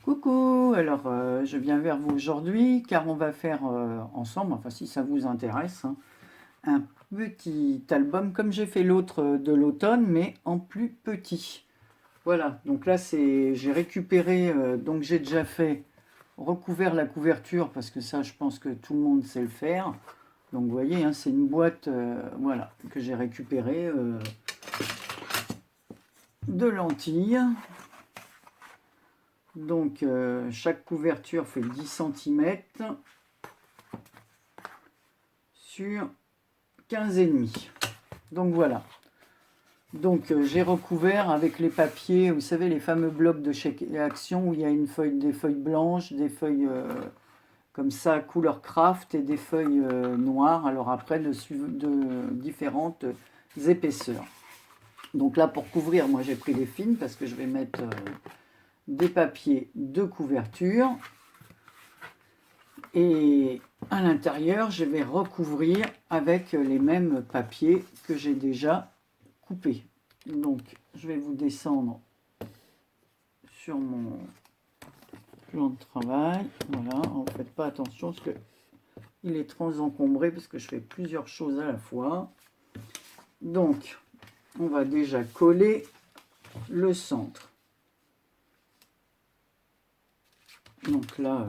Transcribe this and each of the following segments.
Coucou, alors je viens vers vous aujourd'hui car on va faire ensemble, enfin si ça vous intéresse, hein, un petit album comme j'ai fait l'autre de l'automne mais en plus petit. Voilà, donc là j'ai récupéré, donc j'ai déjà fait recouvert la couverture parce que ça je pense que tout le monde sait le faire. Donc vous voyez, hein, c'est une boîte voilà, que j'ai récupérée de lentilles. Donc chaque couverture fait 10 cm sur 15,5. Donc voilà. Donc j'ai recouvert avec les papiers, vous savez, les fameux blocs de chez Action où il y a des feuilles blanches, des feuilles comme ça, couleur craft et des feuilles noires. Alors après, de différentes épaisseurs. Donc là, pour couvrir, moi j'ai pris les fines parce que je vais mettre des papiers de couverture. Et à l'intérieur, je vais recouvrir avec les mêmes papiers que j'ai déjà coupés. Donc, je vais vous descendre sur mon plan de travail. Voilà, ne faites pas attention parce qu'il est trop encombré parce que je fais plusieurs choses à la fois. Donc, on va déjà coller le centre. Donc là,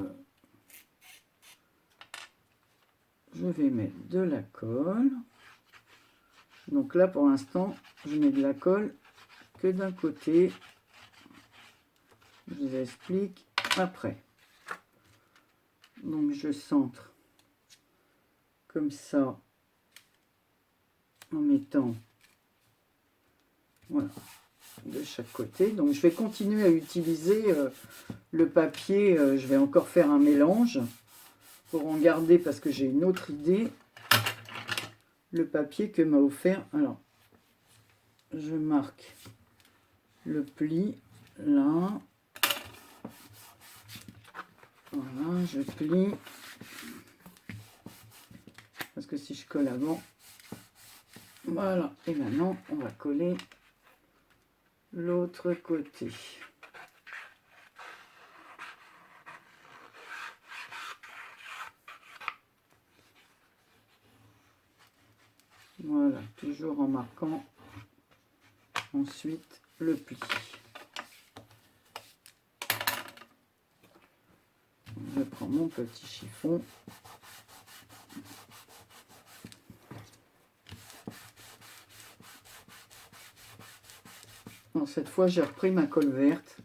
je vais mettre de la colle. Donc là, pour l'instant, je mets de la colle que d'un côté. Je vous explique après. Donc je centre comme ça en mettant voilà, de chaque côté. Donc je vais continuer à utiliser le papier. Je vais encore faire un mélange pour en garder parce que j'ai une autre idée. Le papier que m'a offert. Alors, je marque le pli là. Voilà, je plie. Parce que si je colle avant, voilà. Et maintenant, on va coller l'autre côté. Voilà, toujours en marquant ensuite le pli. Je prends mon petit chiffon. Bon, cette fois, j'ai repris ma colle verte.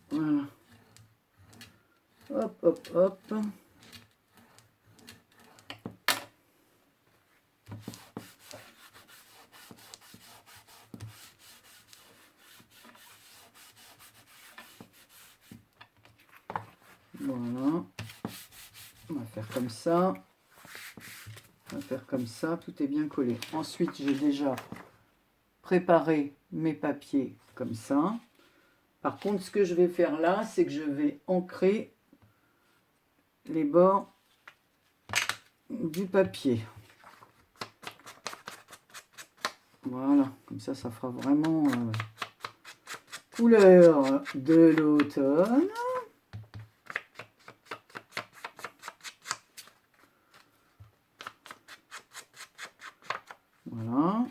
Voilà. Hop, hop, hop. Voilà. On va faire comme ça. On va faire comme ça. Tout est bien collé. Ensuite, j'ai déjà préparé mes papiers comme ça. Par contre, ce que je vais faire là, c'est que je vais ancrer les bords du papier. Voilà, comme ça fera vraiment couleur de l'automne. Voilà,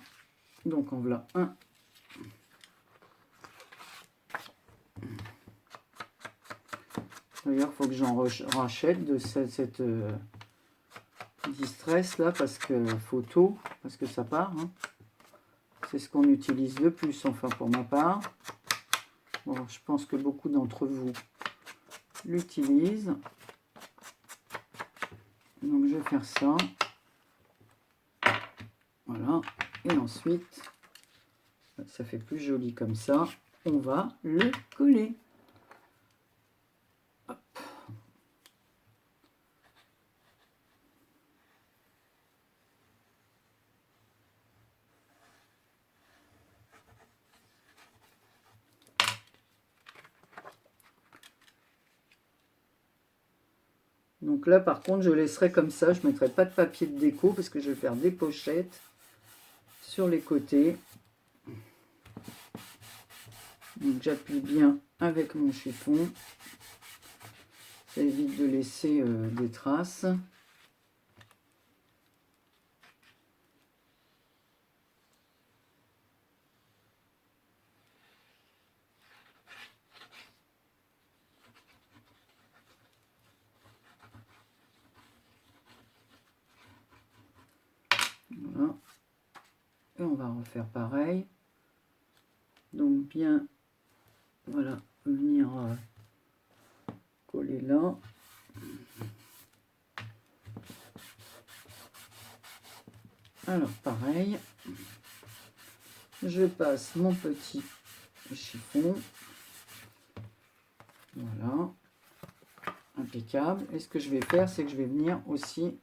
donc en voilà un. D'ailleurs, il faut que j'en rachète de cette distress là, parce que photo, parce que ça part. Hein. C'est ce qu'on utilise le plus, enfin pour ma part. Bon, je pense que beaucoup d'entre vous l'utilisent. Donc je vais faire ça. Voilà. Et ensuite, ça fait plus joli comme ça. On va le coller. Hop. Donc là, par contre, je laisserai comme ça. Je ne mettrai pas de papier de déco parce que je vais faire des pochettes sur les côtés. Donc j'appuie bien avec mon chiffon. Ça évite de laisser des traces. Voilà. Et on va refaire pareil. Donc bien, voilà, venir coller là. Alors pareil, je passe mon petit chiffon. Voilà, impeccable. Et ce que je vais faire, c'est que je vais venir aussi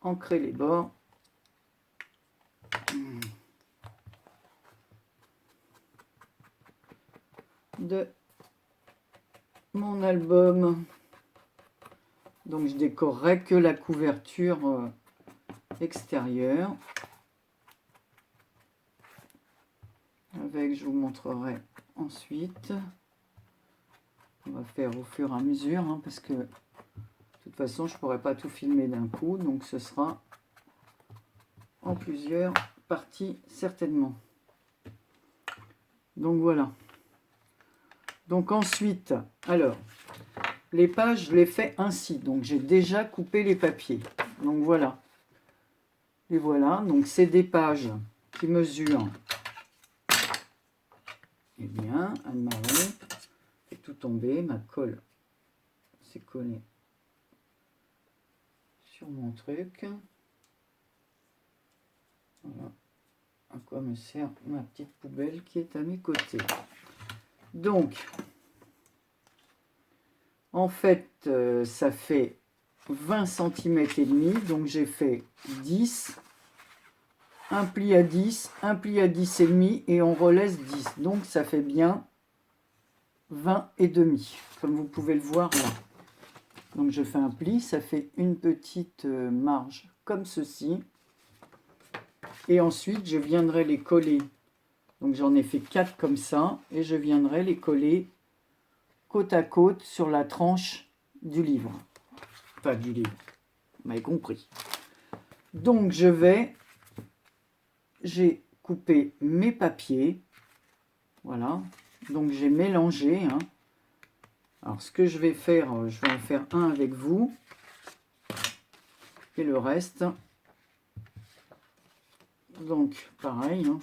ancrer les bords. De mon album. Donc je décorerai que la couverture extérieure. Avec, je vous montrerai ensuite. On va faire au fur et à mesure, hein, parce que de toute façon je pourrais pas tout filmer d'un coup, donc ce sera en plusieurs parties certainement. Donc voilà. Donc ensuite, alors, les pages, je les fais ainsi. Donc j'ai déjà coupé les papiers. Donc voilà. Et voilà, donc c'est des pages qui mesurent, eh bien, Anne-Marie fait tout tomber, ma colle s'est collée sur mon truc. Voilà à quoi me sert ma petite poubelle qui est à mes côtés. Donc, en fait, ça fait 20 cm et demi, donc j'ai fait 10, un pli à 10, un pli à 10 et demi et on relaisse 10. Donc ça fait bien 20 et demi, comme vous pouvez le voir là. Donc je fais un pli, ça fait une petite marge comme ceci. Et ensuite, je viendrai les coller. Donc j'en ai fait 4 comme ça. Et je viendrai les coller côte à côte sur la tranche du livre. Enfin, du livre. Vous m'avez compris. Donc j'ai coupé mes papiers. Voilà. Donc j'ai mélangé. Hein. Alors ce que je vais faire, je vais en faire un avec vous. Et le reste... Donc, pareil. Hein.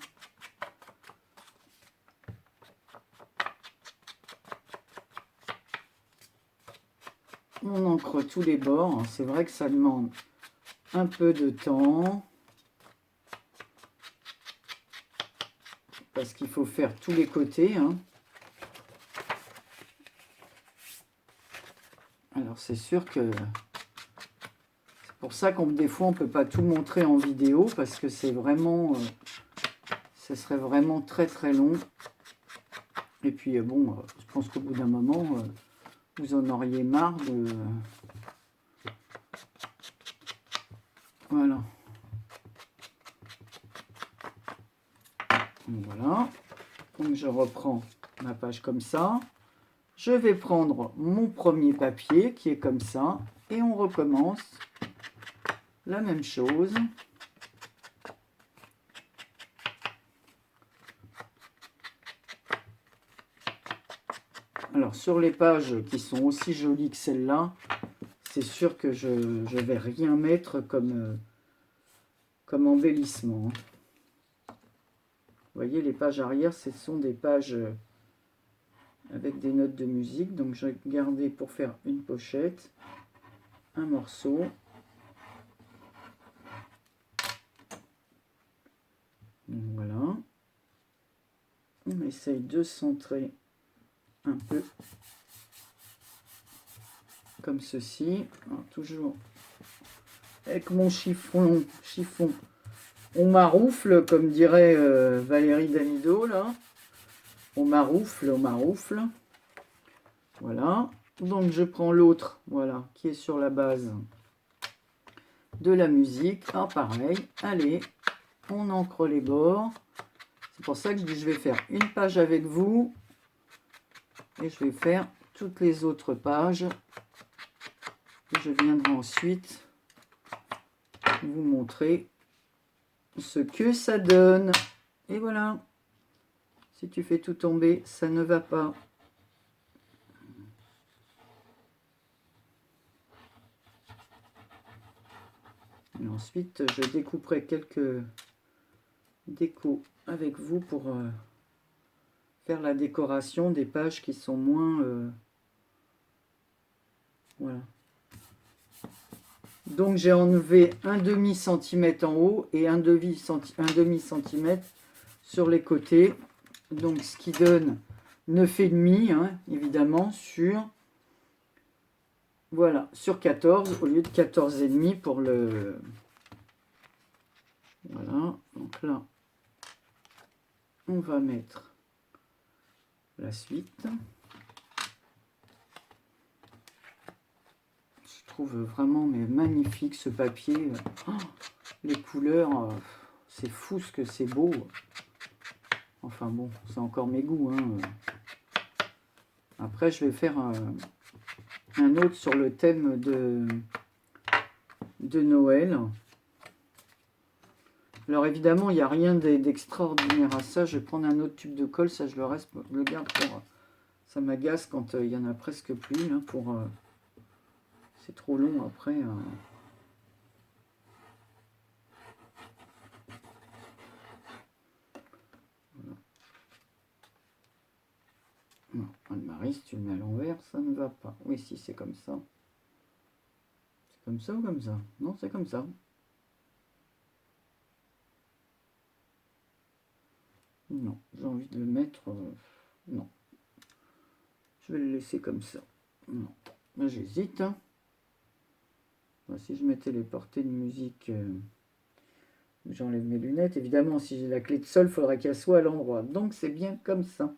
On encre tous les bords. C'est vrai que ça demande un peu de temps. Parce qu'il faut faire tous les côtés. Hein. Alors, c'est sûr que... C'est pour ça qu'on des fois, on ne peut pas tout montrer en vidéo. Parce que c'est vraiment... ce serait vraiment très très long. Et puis bon, je pense qu'au bout d'un moment, vous en auriez marre de... Voilà. Voilà. Donc je reprends ma page comme ça. Je vais prendre mon premier papier qui est comme ça. Et on recommence la même chose. Alors, sur les pages qui sont aussi jolies que celle-là, c'est sûr que je ne vais rien mettre comme embellissement. Vous voyez, les pages arrière, ce sont des pages avec des notes de musique. Donc, j'ai gardé pour faire une pochette, un morceau. Donc, voilà. On essaye de centrer un peu comme ceci. Alors, toujours avec mon chiffon. On maroufle, comme dirait Valérie Damido, là. On maroufle. Voilà. Donc, je prends l'autre, voilà, qui est sur la base de la musique. Ah, pareil. Allez, on encre les bords. C'est pour ça que je dis, je vais faire une page avec vous Et je vais faire toutes les autres pages. Et je viendrai ensuite vous montrer ce que ça donne. Et voilà. Si tu fais tout tomber, ça ne va pas. Et ensuite, je découperai quelques décos avec vous pour faire la décoration des pages qui sont moins... voilà. Donc j'ai enlevé un demi-centimètre en haut et un demi-centimètre sur les côtés. Donc ce qui donne 9,5 hein, évidemment sur... Voilà, sur 14 au lieu de 14,5 pour le... Voilà, donc là, on va mettre la suite. Je trouve vraiment mais magnifique ce papier. Oh, les couleurs, c'est fou ce que c'est beau. Enfin bon, c'est encore mes goûts. Hein. Après, je vais faire un autre sur le thème de Noël. Alors évidemment, il n'y a rien d'extraordinaire à ça. Je vais prendre un autre tube de colle. Ça, je le garde pour... Ça m'agace quand il n'y en a presque plus. Là, pour... c'est trop long après. Voilà. Non, Anne-Marie, si tu le mets à l'envers, ça ne va pas. Oui, si c'est comme ça. C'est comme ça ou comme ça? Non, c'est comme ça. Non, j'ai envie de le mettre... non. Je vais le laisser comme ça. Non. Là, j'hésite. Hein. Si je mettais les portées de musique... j'enlève mes lunettes. Évidemment, si j'ai la clé de sol, il faudrait qu'elle soit à l'endroit. Donc, c'est bien comme ça.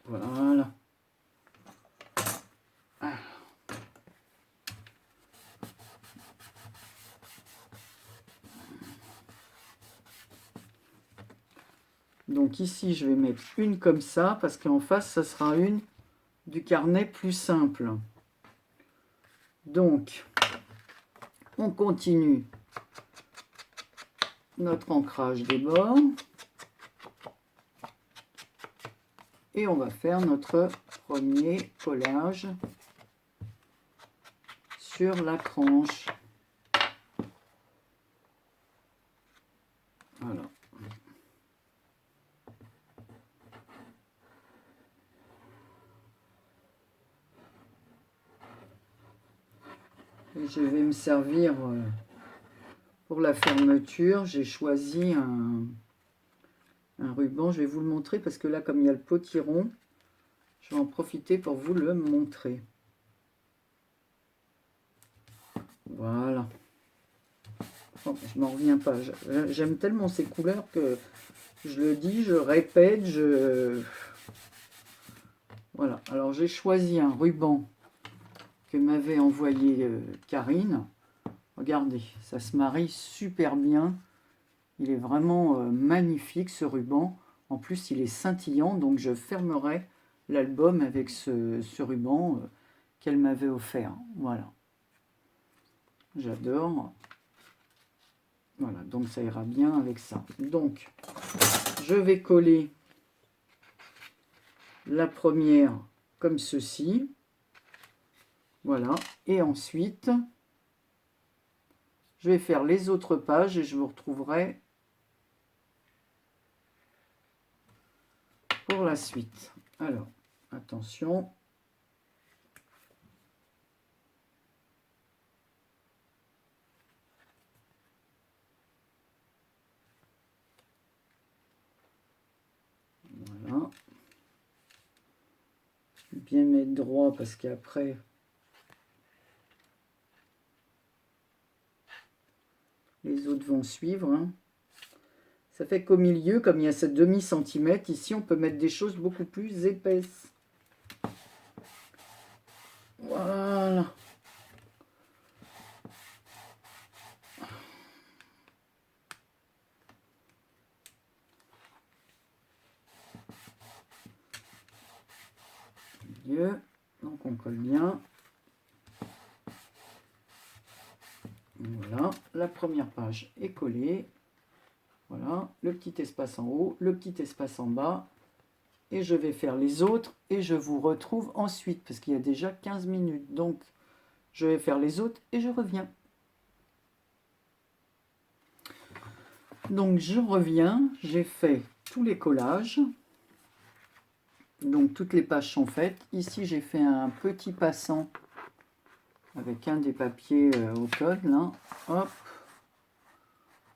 Voilà. Ah. Donc ici, je vais mettre une comme ça, parce qu'en face, ça sera une du carnet plus simple. Donc, on continue notre ancrage des bords. Et on va faire notre premier collage sur la tranche. Voilà. Et je vais me servir pour la fermeture. J'ai choisi un ruban. Je vais vous le montrer parce que là, comme il y a le potiron, je vais en profiter pour vous le montrer. Voilà. Oh, je n'en reviens pas. J'aime tellement ces couleurs que je le dis, je répète, Voilà. Alors, j'ai choisi un ruban que m'avait envoyé Karine. Regardez, ça se marie super bien. Il est vraiment magnifique, ce ruban. En plus, il est scintillant, donc je fermerai l'album avec ce ruban qu'elle m'avait offert. Voilà. J'adore. Voilà, donc ça ira bien avec ça. Donc, je vais coller la première comme ceci. Voilà. Et ensuite, je vais faire les autres pages et je vous retrouverai pour la suite. Alors, attention. Voilà. Bien mettre droit parce qu'après, les autres vont suivre. Hein. Ça fait qu'au milieu, comme il y a cette demi-centimètre, ici, on peut mettre des choses beaucoup plus épaisses. Voilà. mieux. Donc on colle bien. Voilà, la première page est collée. Voilà, le petit espace en haut, le petit espace en bas. Et je vais faire les autres et je vous retrouve ensuite parce qu'il y a déjà 15 minutes. Donc, je vais faire les autres et je reviens. Donc, je reviens. J'ai fait tous les collages. Donc, toutes les pages sont faites. Ici, j'ai fait un petit passant avec un des papiers automne. Là. Hop.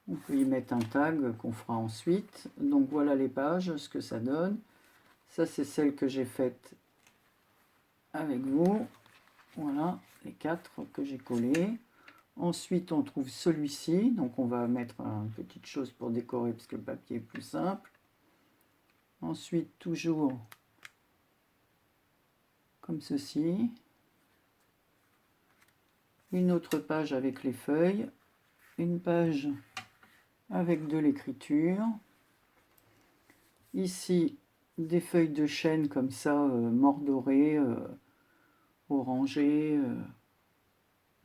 On peut y mettre un tag qu'on fera ensuite. Donc, voilà les pages, ce que ça donne. Ça, c'est celle que j'ai faite avec vous. Voilà, les 4 que j'ai collés. Ensuite, on trouve celui-ci. Donc, on va mettre une petite chose pour décorer parce que le papier est plus simple. Ensuite, toujours comme ceci. Une autre page avec les feuilles. Une page avec de l'écriture. Ici, des feuilles de chêne comme ça, mordorées, orangées,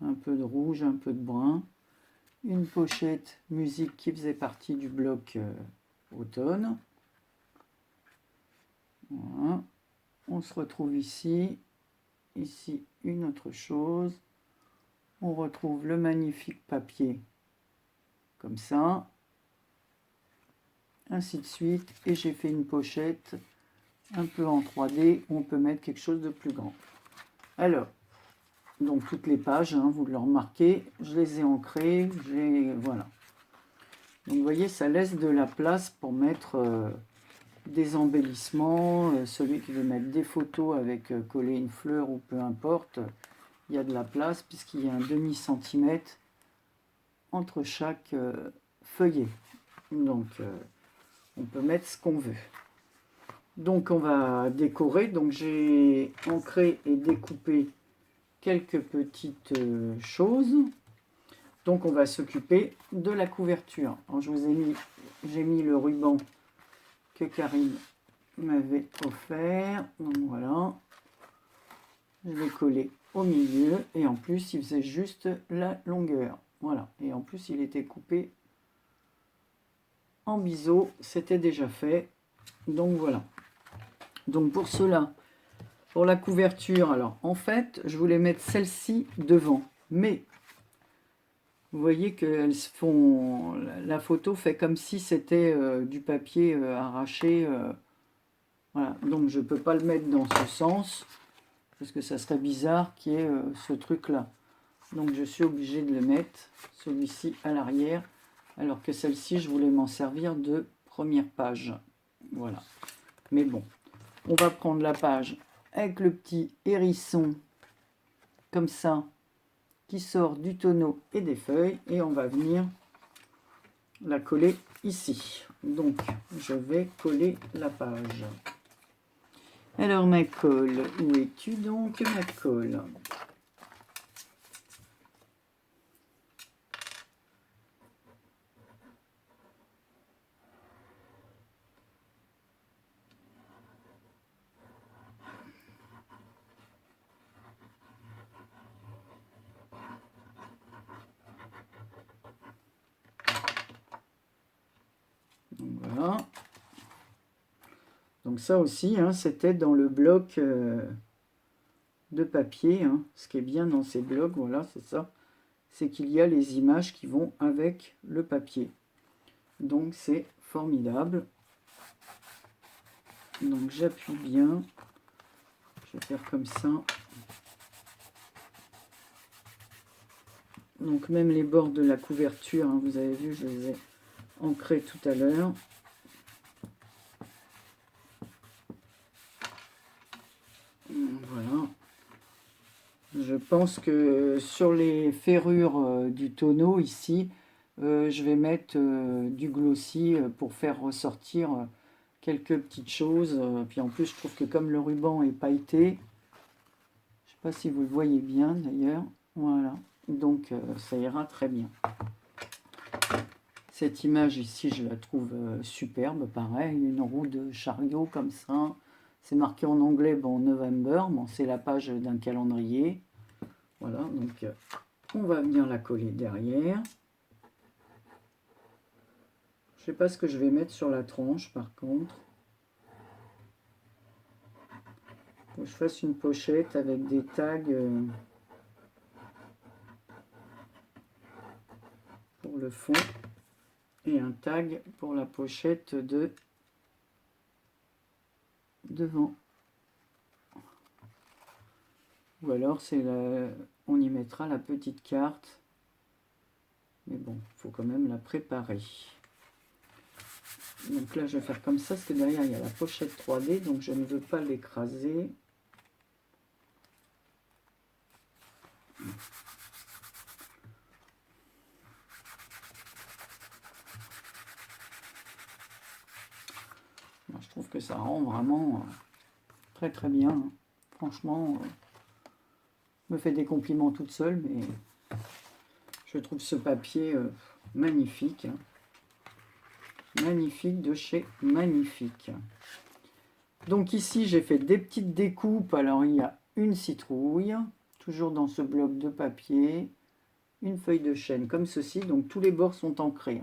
un peu de rouge, un peu de brun. Une pochette musique qui faisait partie du bloc automne. Voilà. On se retrouve ici. Ici, une autre chose. On retrouve le magnifique papier comme ça. Ainsi de suite. Et j'ai fait une pochette un peu en 3D où on peut mettre quelque chose de plus grand. Alors, donc toutes les pages, hein, vous le remarquez, je les ai ancrées. Voilà. Donc vous voyez, ça laisse de la place pour mettre des embellissements. Celui qui veut mettre des photos avec coller une fleur ou peu importe, il y a de la place puisqu'il y a un demi-centimètre entre chaque feuillet. Donc on peut mettre ce qu'on veut. Donc on va décorer. Donc j'ai ancré et découpé quelques petites choses. Donc on va s'occuper de la couverture. Alors j'ai mis le ruban que Karine m'avait offert. Donc voilà. Je vais coller au milieu. Et en plus, il faisait juste la longueur. Voilà. Et en plus, il était coupé en biseau. C'était déjà fait. Donc voilà. Donc pour cela, pour la couverture, alors en fait, je voulais mettre celle-ci devant. Mais vous voyez qu'elles se font. La photo fait comme si c'était du papier arraché. Voilà. Donc je ne peux pas le mettre dans ce sens. Parce que ça serait bizarre qu'il y ait ce truc-là. Donc je suis obligée de le mettre, celui-ci, à l'arrière. Alors que celle-ci, je voulais m'en servir de première page. Voilà. Mais bon, on va prendre la page avec le petit hérisson, comme ça, qui sort du tonneau et des feuilles. Et on va venir la coller ici. Donc, je vais coller la page. Alors, ma colle, où es-tu donc, ma colle? Donc, voilà. Donc ça aussi, hein, c'était dans le bloc de papier. Hein. Ce qui est bien dans ces blocs, voilà, c'est ça. C'est qu'il y a les images qui vont avec le papier. Donc c'est formidable. Donc j'appuie bien. Je vais faire comme ça. Donc même les bords de la couverture, hein, vous avez vu, je les ai ancrés tout à l'heure. Voilà. Je pense que sur les ferrures du tonneau ici, je vais mettre du glossy pour faire ressortir quelques petites choses. Puis en plus, je trouve que comme le ruban est pailleté, je ne sais pas si vous le voyez bien d'ailleurs. Voilà. Donc ça ira très bien. Cette image ici, je la trouve superbe. Pareil, une roue de chariot comme ça. C'est marqué en anglais, bon, November, bon, c'est la page d'un calendrier. Voilà, donc on va venir la coller derrière. Je sais pas ce que je vais mettre sur la tranche par contre. Faut que je fasse une pochette avec des tags pour le fond et un tag pour la pochette de devant. Ou alors on y mettra la petite carte. Mais bon, il faut quand même la préparer. Donc là, je vais faire comme ça, parce que derrière, il y a la pochette 3D, donc je ne veux pas l'écraser. Je trouve que ça rend vraiment très très bien. Franchement, je me fais des compliments toute seule, mais je trouve ce papier magnifique. Magnifique de chez Magnifique. Donc ici, j'ai fait des petites découpes. Alors, il y a une citrouille, toujours dans ce bloc de papier. Une feuille de chêne comme ceci. Donc, tous les bords sont ancrés.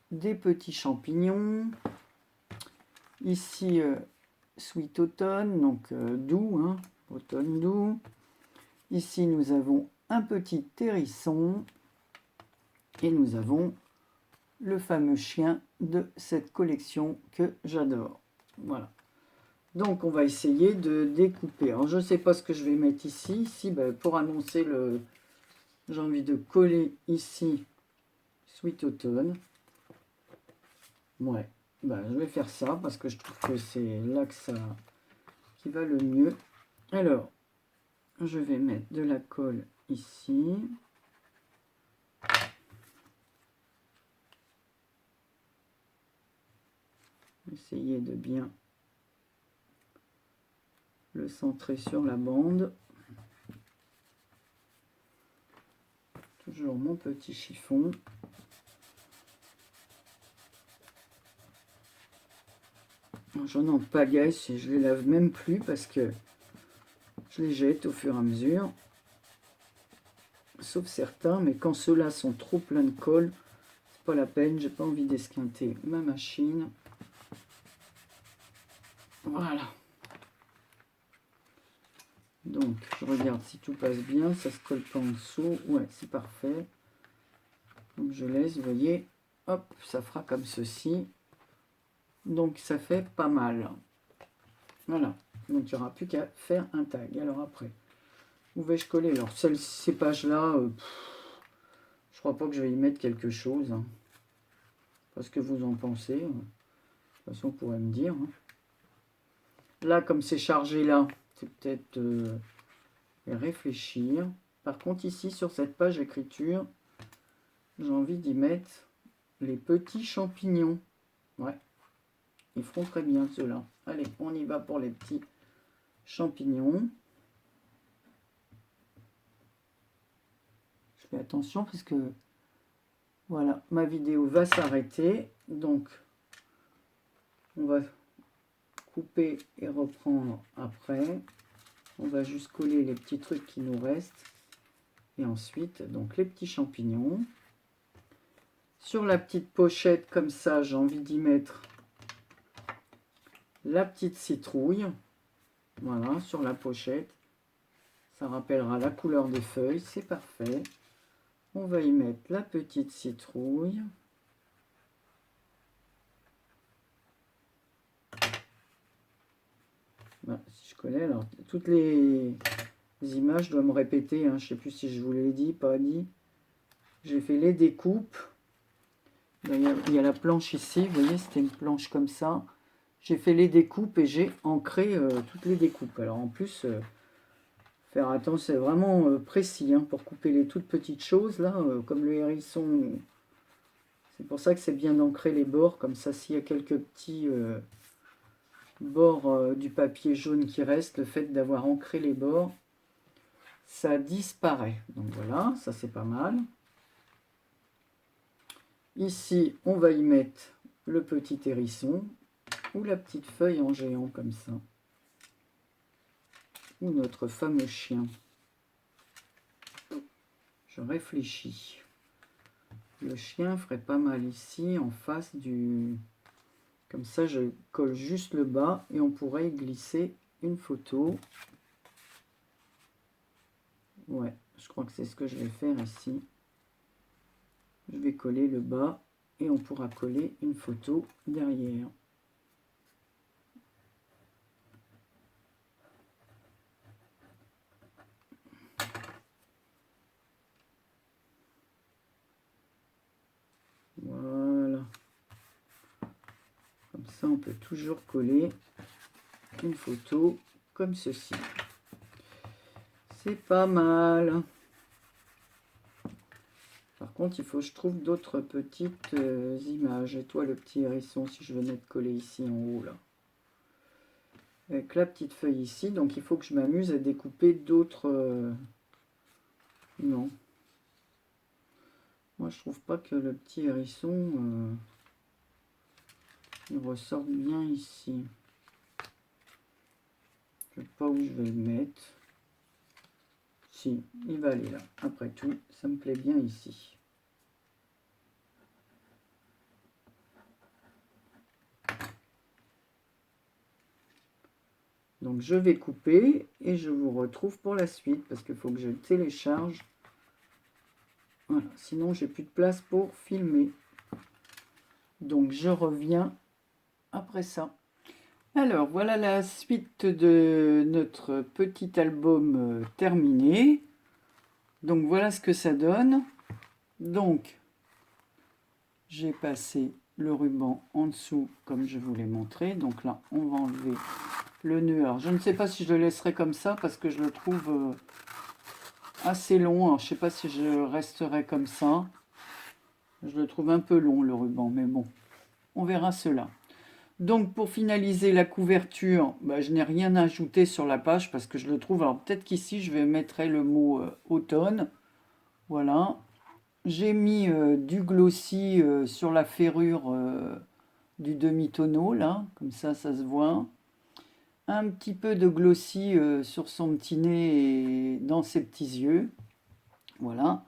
Des petits champignons. Ici, Sweet Autumn, donc doux, automne doux. Ici, nous avons un petit hérisson. Et nous avons le fameux chien de cette collection que j'adore. Voilà. Donc, on va essayer de découper. Alors, je ne sais pas ce que je vais mettre ici. Ici, ben, pour annoncer le... J'ai envie de coller ici Sweet Autumn. Ouais. Ben, je vais faire ça parce que je trouve que c'est là que ça qui va le mieux. Alors, je vais mettre de la colle ici. Essayer de bien le centrer sur la bande. Toujours mon petit chiffon. J'en en pagaille, je les lave même plus parce que je les jette au fur et à mesure. Sauf certains, mais quand ceux-là sont trop pleins de colle, c'est pas la peine, j'ai pas envie d'esquinter ma machine. Voilà. Donc, je regarde si tout passe bien, ça se colle pas en dessous. Ouais, c'est parfait. Donc, je laisse, vous voyez, hop, ça fera comme ceci. Donc, ça fait pas mal. Voilà. Donc, il n'y aura plus qu'à faire un tag. Alors, après, où vais-je coller? Alors, ces pages-là, je crois pas que je vais y mettre quelque chose. Parce que vous en pensez. De toute façon, on pourrait me dire. Là, comme c'est chargé là, c'est peut-être réfléchir. Par contre, ici, sur cette page écriture, j'ai envie d'y mettre les petits champignons. Ouais, ils feront très bien ceux-là. Allez, on y va pour les petits champignons. Je fais attention parce que, voilà, ma vidéo va s'arrêter. Donc, on va couper et reprendre après. On va juste coller les petits trucs qui nous restent. Et ensuite, donc les petits champignons. Sur la petite pochette, comme ça, j'ai envie d'y mettre la petite citrouille. Voilà, sur la pochette. Ça rappellera la couleur des feuilles, c'est parfait. On va y mettre la petite citrouille. Voilà, si je connais, alors toutes les images, je dois me répéter, je ne sais plus si je vous l'ai dit, pas dit. J'ai fait les découpes. D'ailleurs, il y a la planche ici, vous voyez, c'était une planche comme ça. J'ai fait les découpes et j'ai ancré toutes les découpes. Alors en plus, faire attention, c'est vraiment précis pour couper les toutes petites choses, là, comme le hérisson. C'est pour ça que c'est bien d'ancrer les bords, comme ça, s'il y a quelques petits bords du papier jaune qui restent, le fait d'avoir ancré les bords, ça disparaît. Donc voilà, ça c'est pas mal. Ici, on va y mettre le petit hérisson. ou la petite feuille en géant comme ça, ou notre fameux chien. Je réfléchis. Le chien ferait pas mal ici, en face du... Comme ça, je colle juste le bas et on pourrait glisser une photo. Ouais, je crois que c'est ce que je vais faire ici. Je vais coller le bas et on pourra coller une photo derrière. Voilà. Comme ça, on peut toujours coller une photo comme ceci. C'est pas mal. Par contre, il faut que je trouve d'autres petites images. Et toi, le petit hérisson, si je venais de coller ici en haut, là. Avec la petite feuille ici. Donc, il faut que je m'amuse à découper d'autres... Non. Moi, je trouve pas que le petit hérisson il ressorte bien ici. Je ne sais pas où je vais le mettre. Si, il va aller là. Après tout, ça me plaît bien ici. Donc je vais couper et je vous retrouve pour la suite parce qu'il faut que je télécharge. Voilà, sinon j'ai plus de place pour filmer. Donc je reviens après ça. Alors voilà la suite de notre petit album terminé. Donc voilà ce que ça donne. Donc j'ai passé le ruban en dessous comme je vous l'ai montré. Donc là on va enlever le nœud. Alors je ne sais pas si je le laisserai comme ça parce que je le trouve assez long. Alors, je ne sais pas si je resterai comme ça. Je le trouve un peu long le ruban, mais bon, on verra cela. Donc pour finaliser la couverture, je n'ai rien ajouté sur la page parce que je le trouve. Alors peut-être qu'ici je vais mettre le mot automne. Voilà. J'ai mis du glossy sur la ferrure du demi-tonneau là, comme ça se voit. Un petit peu de glossy sur son petit nez et dans ses petits yeux. Voilà.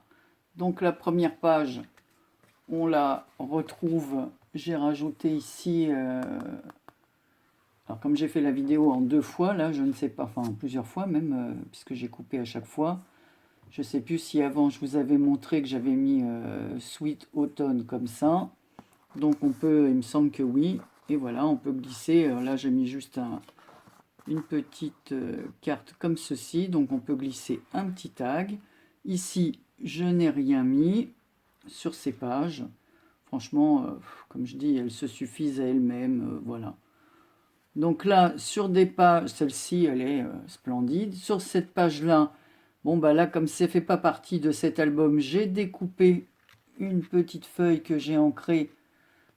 Donc la première page, on la retrouve. J'ai rajouté ici... alors comme j'ai fait la vidéo en 2 fois, là je ne sais pas, enfin plusieurs fois même, puisque j'ai coupé à chaque fois. Je ne sais plus si avant je vous avais montré que j'avais mis Sweet Autumn comme ça. Donc on peut, il me semble que oui. Et voilà, on peut glisser. Là j'ai mis juste une petite carte comme ceci. Donc on peut glisser un petit tag. Ici, je n'ai rien mis sur ces pages. Franchement, comme je dis, elles se suffisent à elles-mêmes. Voilà. Donc là, sur des pages, celle-ci, elle est splendide. Sur cette page-là, bon, là, comme ça ne fait pas partie de cet album, j'ai découpé une petite feuille que j'ai ancrée,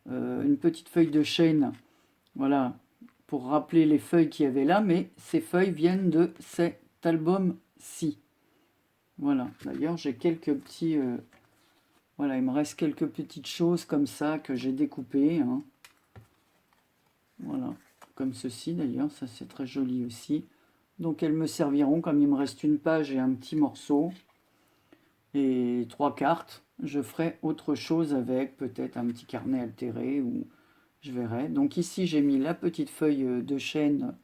une petite feuille de chêne, voilà, pour rappeler les feuilles qu'il y avait là, mais ces feuilles viennent de cet album-ci. Voilà, d'ailleurs, j'ai quelques petits... voilà, il me reste quelques petites choses comme ça que j'ai découpées. Hein. Voilà, comme ceci d'ailleurs, ça c'est très joli aussi. Donc elles me serviront, comme il me reste une page et un petit morceau, et 3 cartes, je ferai autre chose avec, peut-être un petit carnet altéré, ou je verrai. Donc ici j'ai mis la petite feuille de chêne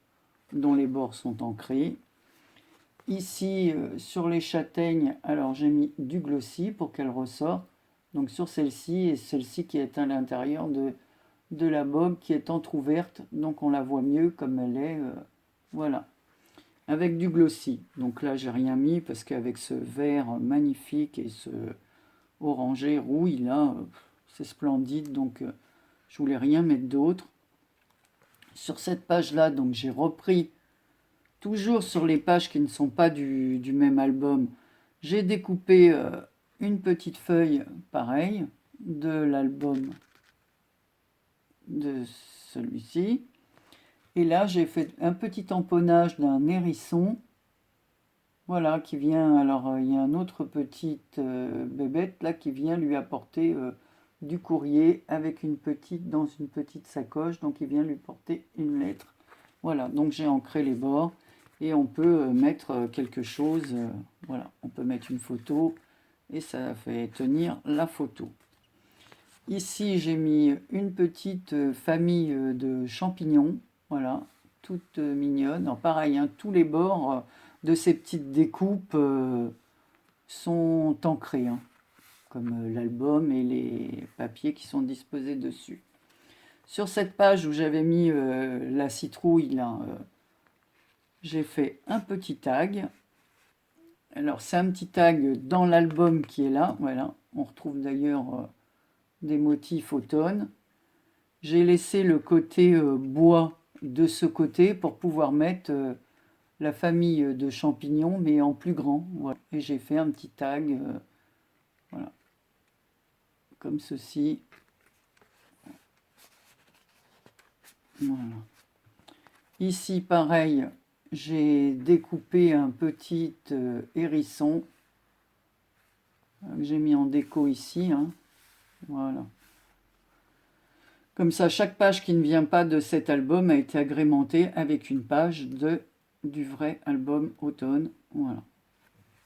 dont les bords sont ancrés. Ici, sur les châtaignes, alors j'ai mis du glossy pour qu'elle ressorte. Donc sur celle-ci, et celle-ci qui est à l'intérieur de la bogue qui est entrouverte. Donc on la voit mieux comme elle est. Voilà. Avec du glossy. Donc là, j'ai rien mis parce qu'avec ce vert magnifique et ce orangé rouille, là, c'est splendide. Donc je voulais rien mettre d'autre. Sur cette page-là, donc j'ai repris toujours sur les pages qui ne sont pas du même album, j'ai découpé une petite feuille pareille de l'album de celui-ci. Et là, j'ai fait un petit emponnage d'un hérisson. Voilà, qui vient... Alors, il y a un autre petite bébête là qui vient lui apporter du courrier avec dans une petite sacoche. Donc il vient lui porter une lettre. Voilà, donc j'ai ancré les bords et on peut mettre quelque chose. Voilà, on peut mettre une photo et ça fait tenir la photo. Ici, j'ai mis une petite famille de champignons. Voilà, toute mignonne. Alors, pareil, hein, tous les bords de ces petites découpes sont ancrés, hein, comme l'album et les papiers qui sont disposés dessus. Sur cette page où j'avais mis la citrouille, là, j'ai fait un petit tag. Alors, c'est un petit tag dans l'album qui est là. Voilà, on retrouve d'ailleurs des motifs automne. J'ai laissé le côté bois de ce côté pour pouvoir mettre la famille de champignons, mais en plus grand. Voilà. Et j'ai fait un petit tag, voilà, comme ceci. Voilà. Ici, pareil, j'ai découpé un petit hérisson que j'ai mis en déco ici. Hein. Voilà. Comme ça, chaque page qui ne vient pas de cet album a été agrémentée avec une page du vrai album automne. Voilà.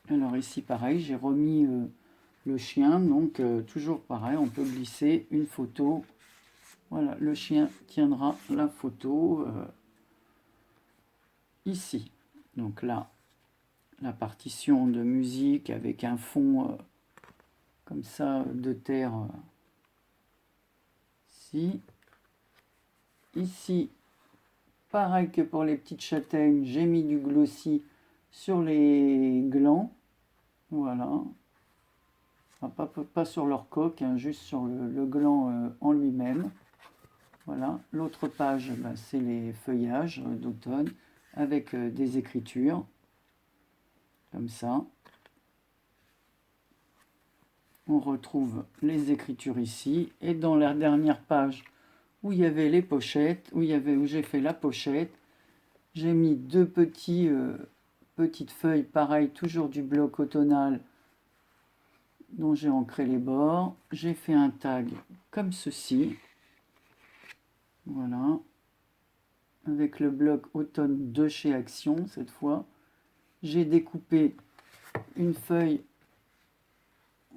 Alors ici, pareil, j'ai remis le chien. Donc, toujours pareil, on peut glisser une photo. Voilà, le chien tiendra la photo ici. Donc là, la partition de musique avec un fond comme ça de terre ici. Ici, pareil que pour les petites châtaignes, j'ai mis du glossy sur les glands. Voilà. Enfin, pas sur leur coque, hein, juste sur le gland en lui-même. Voilà. L'autre page, bah, c'est les feuillages d'automne avec des écritures. Comme ça. On retrouve les écritures ici. Et dans la dernière page, où il y avait les pochettes, où j'ai fait la pochette, j'ai mis deux petites feuilles, pareil, toujours du bloc automnal, dont j'ai ancré les bords. J'ai fait un tag comme ceci. Voilà. Avec le bloc automne de chez Action, cette fois. J'ai découpé une feuille,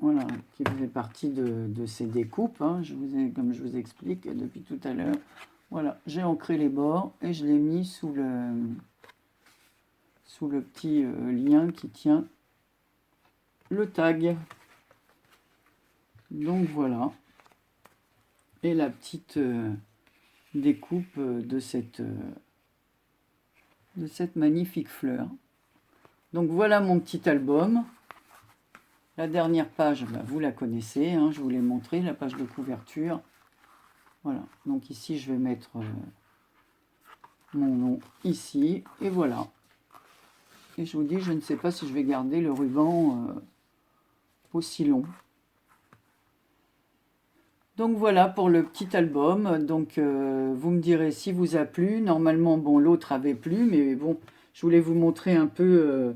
voilà, qui faisait partie de ces découpes, hein, comme je vous explique depuis tout à l'heure. Voilà, j'ai ancré les bords et je l'ai mis sous le petit lien qui tient le tag. Donc voilà. Et la petite découpe de cette magnifique fleur. Donc voilà mon petit album. La dernière page, bah, vous la connaissez, hein, je vous l'ai montré, la page de couverture. Voilà, donc ici je vais mettre mon nom ici, et voilà. Et je vous dis, je ne sais pas si je vais garder le ruban aussi long. Donc voilà pour le petit album. Donc vous me direz si vous a plu. Normalement, bon, l'autre avait plu, mais bon, je voulais vous montrer un peu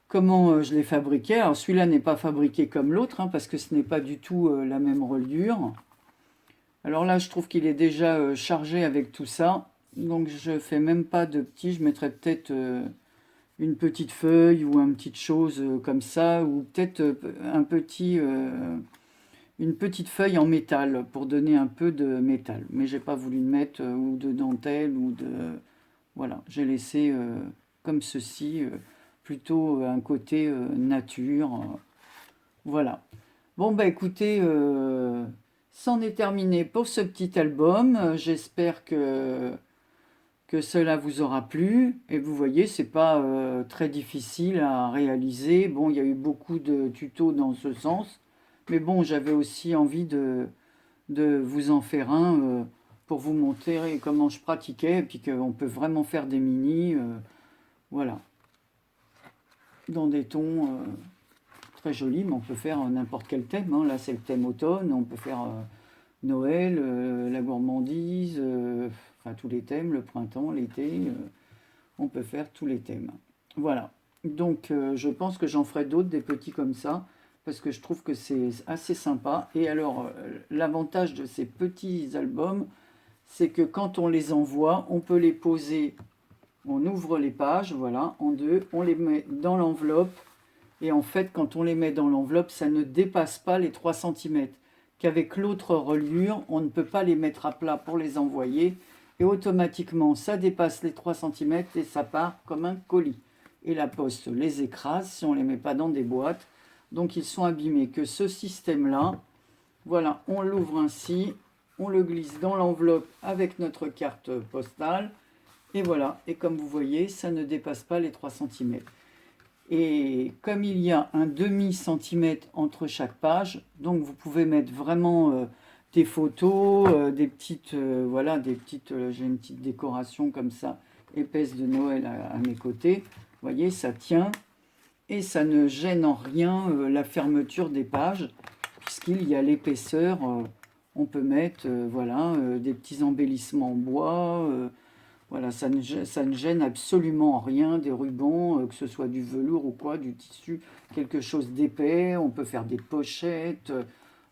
comment je l'ai fabriqué. Alors celui-là n'est pas fabriqué comme l'autre, hein, parce que ce n'est pas du tout la même reliure. Alors là, je trouve qu'il est déjà chargé avec tout ça. Donc je fais même pas de petit. Je mettrais peut-être une petite feuille ou une petite chose comme ça, ou peut-être une petite feuille en métal pour donner un peu de métal. Mais j'ai pas voulu mettre ou de dentelle ou de... Voilà, j'ai laissé comme ceci, plutôt un côté nature. Voilà. Bon, bah écoutez, c'en est terminé pour ce petit album. J'espère que cela vous aura plu. Et vous voyez, c'est pas très difficile à réaliser. Bon, il y a eu beaucoup de tutos dans ce sens. Mais bon, j'avais aussi envie de vous en faire un pour vous montrer comment je pratiquais. Et puis qu'on peut vraiment faire des mini. Voilà. Dans des tons très jolis, mais on peut faire n'importe quel thème. Hein. Là, c'est le thème automne. On peut faire Noël, la gourmandise, enfin tous les thèmes, le printemps, l'été. On peut faire tous les thèmes. Voilà. Donc, je pense que j'en ferai d'autres, des petits comme ça. parce que je trouve que c'est assez sympa. Et alors, l'avantage de ces petits albums, c'est que quand on les envoie, on peut les poser, on ouvre les pages, voilà, en deux, on les met dans l'enveloppe, et en fait, quand on les met dans l'enveloppe, ça ne dépasse pas les 3 centimètres. Qu'avec l'autre reliure, on ne peut pas les mettre à plat pour les envoyer, et automatiquement, ça dépasse les 3 centimètres et ça part comme un colis. Et la poste les écrase si on ne les met pas dans des boîtes. Donc ils sont abîmés. Que ce système-là, voilà, on l'ouvre ainsi, on le glisse dans l'enveloppe avec notre carte postale, et voilà. Et comme vous voyez, ça ne dépasse pas les 3 centimètres. Et comme il y a un demi-centimètre entre chaque page, donc vous pouvez mettre vraiment des photos, des petites, voilà, des petites, j'ai une petite décoration comme ça, épaisse de Noël à mes côtés. Vous voyez, ça tient et ça ne gêne en rien la fermeture des pages, puisqu'il y a l'épaisseur. On peut mettre, voilà, des petits embellissements en bois. Voilà, ça ne gêne absolument rien, des rubans, que ce soit du velours ou quoi, du tissu, quelque chose d'épais, on peut faire des pochettes.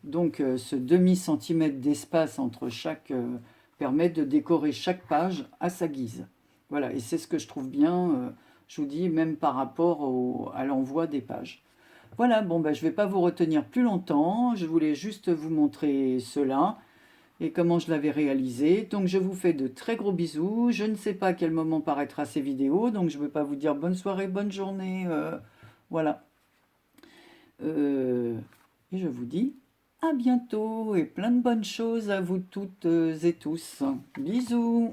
Donc ce demi-centimètre d'espace entre chaque permet de décorer chaque page à sa guise. Voilà, et c'est ce que je trouve bien, je vous dis, même par rapport à l'envoi des pages. Voilà, bon, ben, je ne vais pas vous retenir plus longtemps, je voulais juste vous montrer cela et comment je l'avais réalisé. Donc je vous fais de très gros bisous. Je ne sais pas à quel moment paraîtra ces vidéos, donc je ne veux pas vous dire bonne soirée, bonne journée. Voilà. Et je vous dis à bientôt et plein de bonnes choses à vous toutes et tous. Bisous.